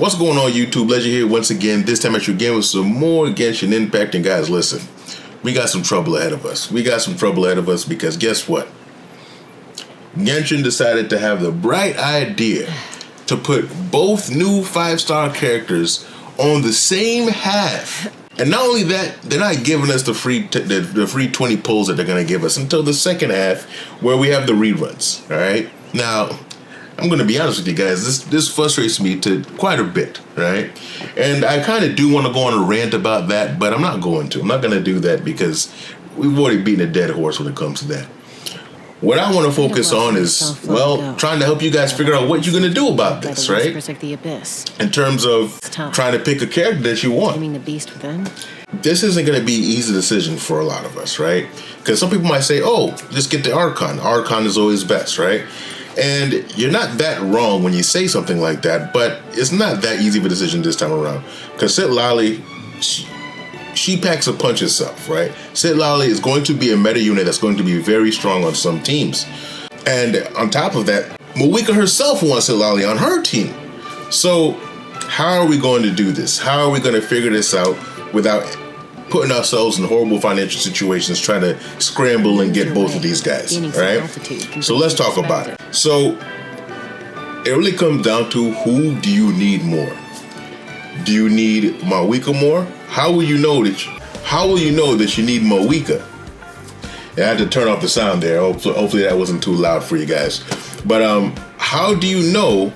What's going on, YouTube? Legend here once again, this time at you again with some more Genshin Impact. And guys, listen, we got some trouble ahead of us. Because guess what? Genshin decided to have the bright idea to put both new 5-star characters on the same half. And not only that, they're not giving us the free 20 pulls that they're going to give us until the second half, where we have the reruns. All right? Now, I'm going to be honest with you guys. This frustrates me to quite a bit, right? And I kind of do want to go on a rant about that, but I'm not going to. I'm not going to do that because we've already beaten a dead horse when it comes to that. What I want to focus on is, well, trying to help you guys figure out what you're going to do about this, right? In terms of trying to pick a character that you want. This isn't going to be an easy decision for a lot of us, right? Because some people might say, oh, just get the Archon. Archon is always best, right? And you're not that wrong when you say something like that, but it's not that easy of a decision this time around. Because Citlali, she packs a punch herself, right? Citlali is going to be a meta unit that's going to be very strong on some teams. And on top of that, Mavuika herself wants Citlali on her team. So how are we going to do this? How are we going to figure this out without putting ourselves in horrible financial situations trying to scramble and get both of these guys, right? So let's talk about it. So it really comes down to, who do you need more? Do you need Mavuika more? How will you know that you need Mavuika? I had to turn off the sound there. Hopefully that wasn't too loud for you guys. But how do you know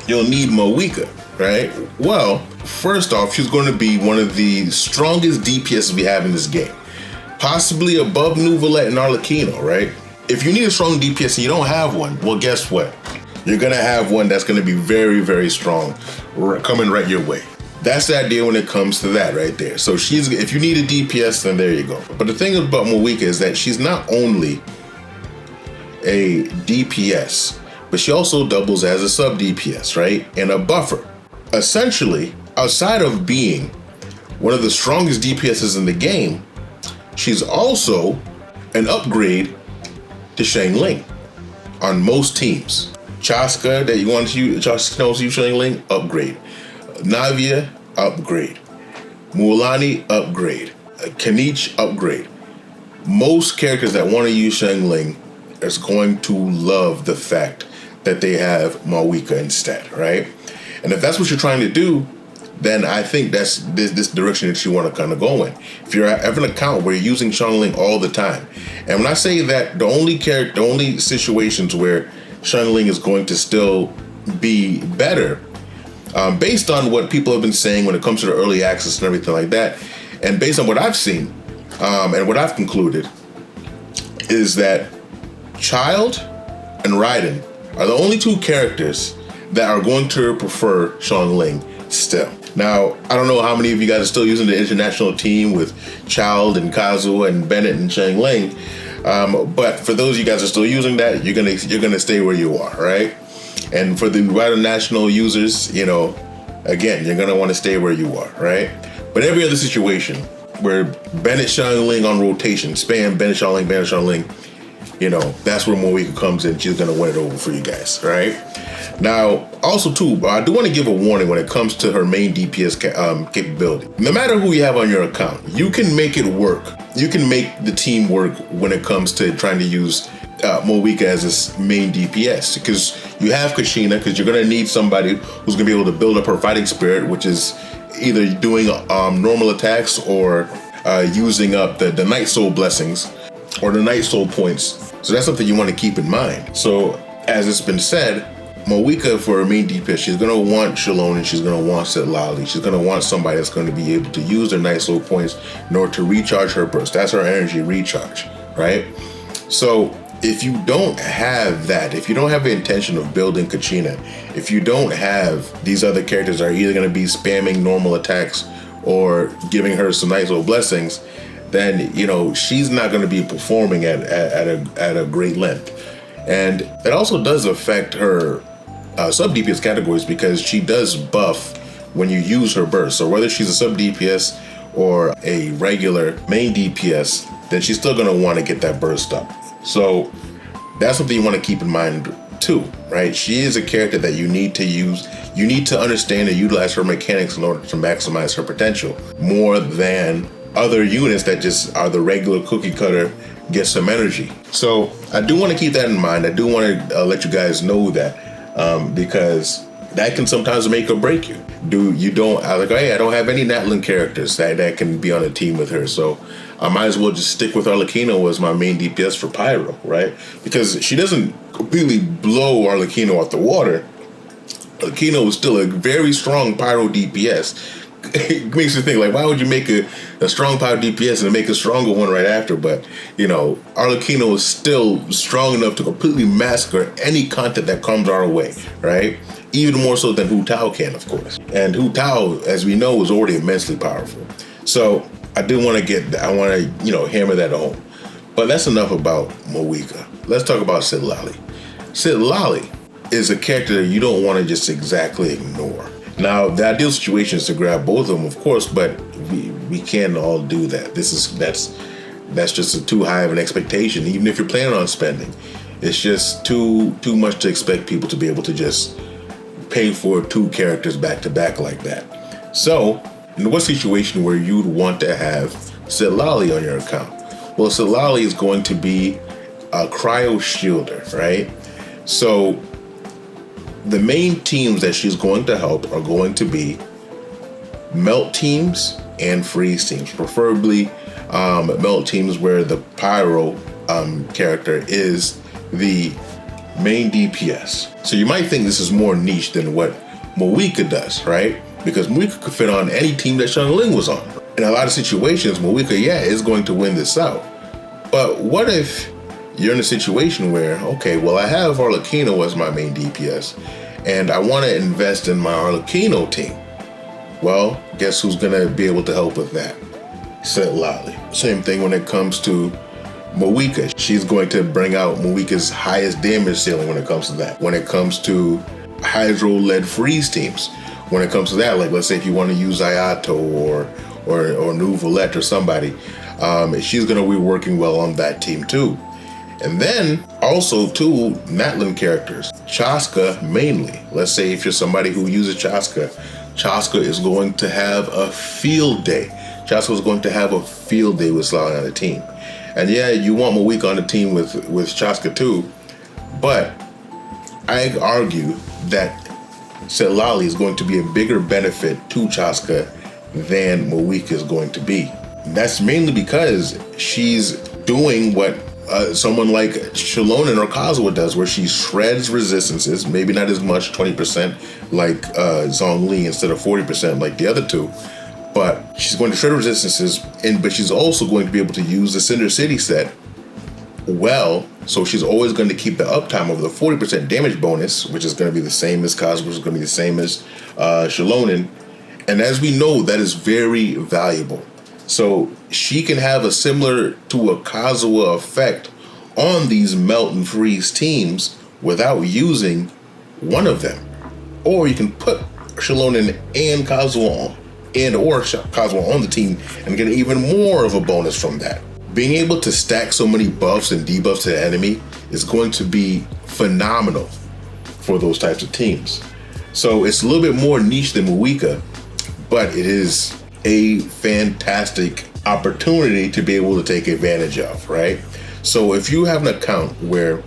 you'll need Mavuika, right? Well, first off, she's going to be one of the strongest DPS we have in this game. Possibly above Nuvolette and Arlecchino, right? If you need a strong DPS and you don't have one, well, guess what? You're going to have one that's going to be very, very strong, coming right your way. That's the idea when it comes to that right there. So if you need a DPS, then there you go. But the thing about Mavuika is that she's not only a DPS, but she also doubles as a sub DPS, right? And a buffer. Essentially, outside of being one of the strongest DPSs in the game, she's also an upgrade to Xiangling on most teams. Chaska that you want to use, Chaska knows you Xiangling, upgrade. Navia, upgrade. Mualani, upgrade. Kanich, upgrade. Most characters that want to use Xiangling is going to love the fact that they have Mavuika instead, right? And if that's what you're trying to do, then I think that's this direction that you want to kind of go in. If you're having an account where you're using Xiangling all the time, and when I say that, the only situations where Xiangling is going to still be better, based on what people have been saying when it comes to the early access and everything like that, and based on what I've seen, and what I've concluded, is that Child and Raiden are the only two characters that are going to prefer Xiangling still. Now, I don't know how many of you guys are still using the international team with Child and Kazuha and Bennett and Xiangling, but for those of you guys that are still using that, you're gonna stay where you are, right? And for the Raiden national users, you know, again, you're gonna want to stay where you are, right? But every other situation where Bennett Xiangling on rotation, spam Bennett Xiangling, you know, that's where Mavuika comes in. She's gonna win it over for you guys, right? Now, also too, I do want to give a warning when it comes to her main DPS capability. No matter who you have on your account, you can make it work. You can make the team work when it comes to trying to use Mavuika as a main DPS, because you have Kushina, because you're going to need somebody who's going to be able to build up her fighting spirit, which is either doing normal attacks or using up the Night Soul blessings or the Night Soul points. So that's something you want to keep in mind. So as it's been said, Mavuika, for her main DPS, she's going to want Shalon and she's going to want Citlali. She's going to want somebody that's going to be able to use their Night Soul points in order to recharge her burst. That's her energy recharge, right? So if you don't have that, if you don't have the intention of building Kushina, if you don't have these other characters that are either going to be spamming normal attacks or giving her some Night Soul blessings, then, you know, she's not going to be performing at a great length. And it also does affect her sub DPS categories, because she does buff when you use her burst. So whether she's a sub DPS or a regular main DPS, then she's still going to want to get that burst up. So that's something you want to keep in mind too, right? She is a character that you need to use. You need to understand and utilize her mechanics in order to maximize her potential more than other units that just are the regular cookie cutter, get some energy. So I do want to keep that in mind. I do want to let you guys know that because that can sometimes make or break you. I don't have any Natlan characters that can be on a team with her, so I might as well just stick with Arlecchino as my main DPS for Pyro, right? Because she doesn't completely blow Arlecchino out the water. Arlecchino is still a very strong Pyro DPS. It makes you think, like, why would you make a strong Pyro DPS and make a stronger one right after? But, Arlecchino is still strong enough to completely massacre any content that comes our way, right? Even more so than Hu Tao can, of course. And Hu Tao, as we know, is already immensely powerful. So I want to hammer that home. But that's enough about Mavuika. Let's talk about Citlali. Citlali is a character that you don't want to just exactly ignore. Now, the ideal situation is to grab both of them, of course, but we can't all do that. That's just too high of an expectation, even if you're planning on spending. It's just too much to expect people to be able to just pay for two characters back to back like that. So, in what situation where you'd want to have Citlali on your account? Well, Citlali is going to be a cryo shielder, right? So the main teams that she's going to help are going to be melt teams and freeze teams, preferably melt teams where the Pyro character is the main DPS. So you might think this is more niche than what Mavuika does, right? Because Mavuika could fit on any team that Xiangling was on. In a lot of situations, Mavuika, is going to win this out. But what if you're in a situation where, okay, well, I have Arlecchino as my main DPS, and I want to invest in my Arlecchino team. Well, guess who's going to be able to help with that? Citlali. Same thing when it comes to Mavuika. She's going to bring out Mavuika's highest damage ceiling when it comes to that. When it comes to hydro-led freeze teams, when it comes to that, like let's say if you want to use Ayato or New Valette or somebody, she's going to be working well on that team too. And then also two Natlan characters, Chaska mainly. Let's say if you're somebody who uses Chaska, Chaska is going to have a field day. Chaska is going to have a field day with Citlali on the team. And yeah, you want Mavuika on the team with Chaska too, but I argue that Citlali is going to be a bigger benefit to Chaska than Mavuika is going to be. That's mainly because she's doing what someone like Xiangling or Kazuha does, where she shreds resistances, maybe not as much, 20% like Zhongli instead of 40% like the other two, but she's going to shred resistances, but she's also going to be able to use the Cinder City set well, so she's always going to keep the uptime of the 40% damage bonus, which is going to be the same as Kazuha, which is going to be the same as Xiangling, and as we know, that is very valuable. So she can have a similar to a Kazuha effect on these melt and freeze teams without using one of them. Or you can put Xiangling and Kazuha on the team and get even more of a bonus from that. Being able to stack so many buffs and debuffs to the enemy is going to be phenomenal for those types of teams. So it's a little bit more niche than Mavuika, but it is a fantastic opportunity to be able to take advantage of, right? So if you have an account where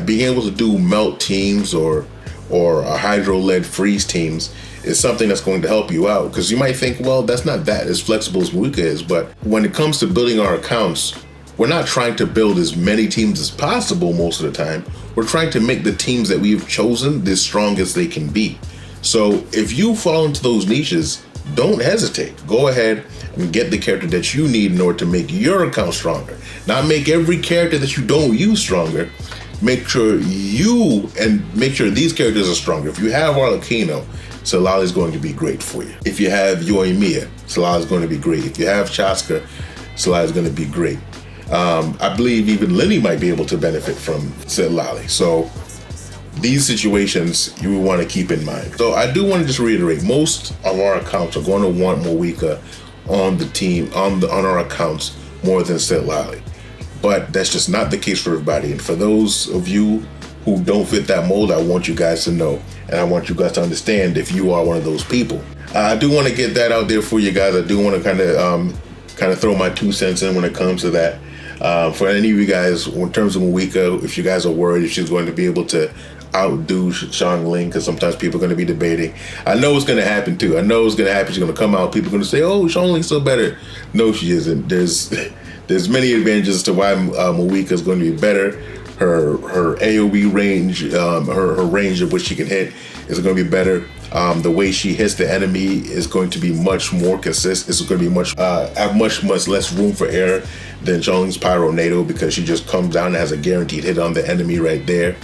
being able to do melt teams or hydro-led freeze teams is something that's going to help you out, because you might think, well, that's not that as flexible as Mavuika is, but when it comes to building our accounts, we're not trying to build as many teams as possible most of the time. We're trying to make the teams that we've chosen the strongest they can be. So if you fall into those niches, don't hesitate. Go ahead and get the character that you need in order to make your account stronger. Not make every character that you don't use stronger. Make sure these characters are stronger. If you have Arlecchino, Citlali is going to be great for you. If you have Yoimiya, Citlali is going to be great. If you have Chaska, Citlali is going to be great. I believe even Lenny might be able to benefit from Citlali. So these situations you will want to keep in mind. So I do want to just reiterate, most of our accounts are going to want Mavuika on the team, on our accounts more than Citlali. But that's just not the case for everybody. And for those of you who don't fit that mold, I want you guys to know, and I want you guys to understand if you are one of those people. I do want to get that out there for you guys. I do want to kind of throw my 2 cents in when it comes to that. For any of you guys, in terms of Mavuika, if you guys are worried if she's going to be able to outdo Xiangling, because sometimes people are going to be debating. I know it's going to happen too. I know it's going to happen. She's going to come out. People are going to say, "Oh, Xiangling's still better." No, she isn't. There's many advantages to why Mavuika is going to be better. Her AOE range, her range of what she can hit is going to be better. The way she hits the enemy is going to be much more consistent. It's going to be have much less room for error than Xiangling's Pyro NATO, because she just comes down and has a guaranteed hit on the enemy right there.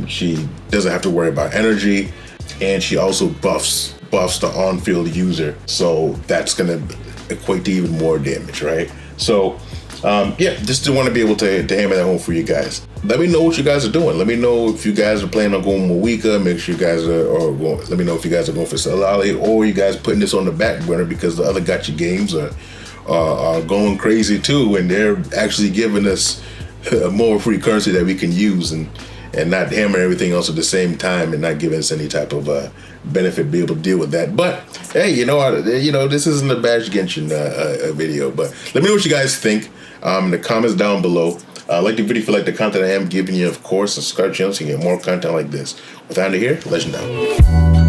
She doesn't have to worry about energy, and she also buffs the on-field user, so that's going to equate to even more damage, right? So yeah, just want to be able to hammer that home for you guys. Let me know what you guys are doing. Let me know if you guys are planning on going Mavuika. Make sure you guys are going. Let me know if you guys are going for Citlali, or you guys putting this on the back burner because the other gacha games are going crazy too, and they're actually giving us more free currency that we can use and not hammer everything else at the same time, and not giving us any type of benefit to be able to deal with that. But hey, this isn't a Bash Genshin video, but let me know what you guys think in the comments down below. Like the video if you like the content I am giving you, of course, and subscribe to the channel so you get more content like this. With Andy here, Legend out.